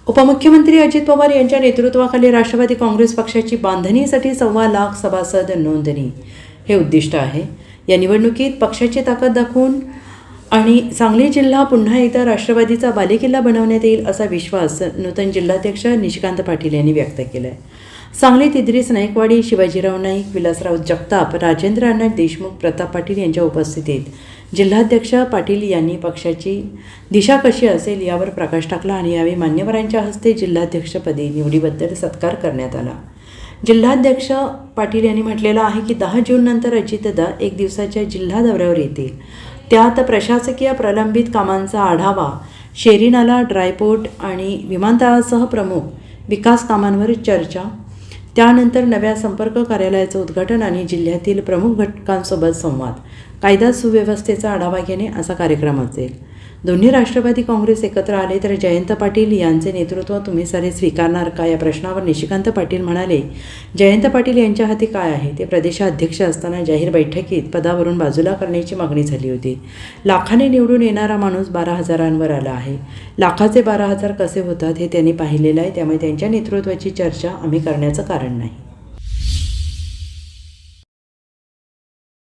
उपमुख्यमंत्री अजित पवार यांच्या नेतृत्वाखाली राष्ट्रवादी काँग्रेस पक्षाची बांधणीसाठी 1.25 लाख सभासद नोंदणी हे उद्दिष्ट आहे। या निवडणुकीत पक्षाची ताकद दाखवून आणि सांगली जिल्हा पुन्हा एकदा राष्ट्रवादीचा बालेकिल्ला बनवण्यात येईल असा विश्वास नूतन जिल्हाध्यक्ष निशिकांत पाटील यांनी व्यक्त केला आहे। सांगलीत इद्रिस नाईकवाडी, शिवाजीराव नाईक, विलासराव जगताप, राजेंद्र अण्णा देशमुख, प्रताप पाटील यांच्या उपस्थितीत जिल्हाध्यक्ष पाटील यांनी पक्षाची दिशा कशी असेल यावर प्रकाश टाकला आणि यावेळी मान्यवरांच्या हस्ते जिल्हाध्यक्षपदी निवडीबद्दल सत्कार करण्यात आला। जिल्हाध्यक्ष पाटील यांनी म्हटलेलं आहे की 10 जूननंतर अजितदादा 1 दिवसाच्या जिल्हा दौऱ्यावर येतील। त्यात प्रशासकीय प्रलंबित कामांचा आढावा, शेरीनाला, ड्रायपोर्ट आणि विमानतळासह प्रमुख विकास कामांवर चर्चा, त्यानंतर नव्या संपर्क कार्यालयाचं उद्घाटन आणि जिल्ह्यातील प्रमुख घटकांसोबत संवाद, कायदा सुव्यवस्थेचा आढावा घेणे असा कार्यक्रम असेल। दोन्ही राष्ट्रवादी काँग्रेस एकत्र आले तर जयंत पाटील यांचे नेतृत्व तुम्ही सारे स्वीकारणार का या प्रश्नावर निशिकांत पाटील म्हणाले, जयंत पाटील यांच्या हाती काय आहे ते प्रदेशाध्यक्ष असताना जाहीर बैठकीत पदावरून बाजूला करण्याची मागणी झाली होती। लाखाने निवडून येणारा माणूस 12,000वर आला आहे। लाखाचे 12,000 कसे होतात हे त्यांनी पाहिलेलं आहे, त्यामुळे त्यांच्या नेतृत्वाची चर्चा आम्ही करण्याचं कारण नाही।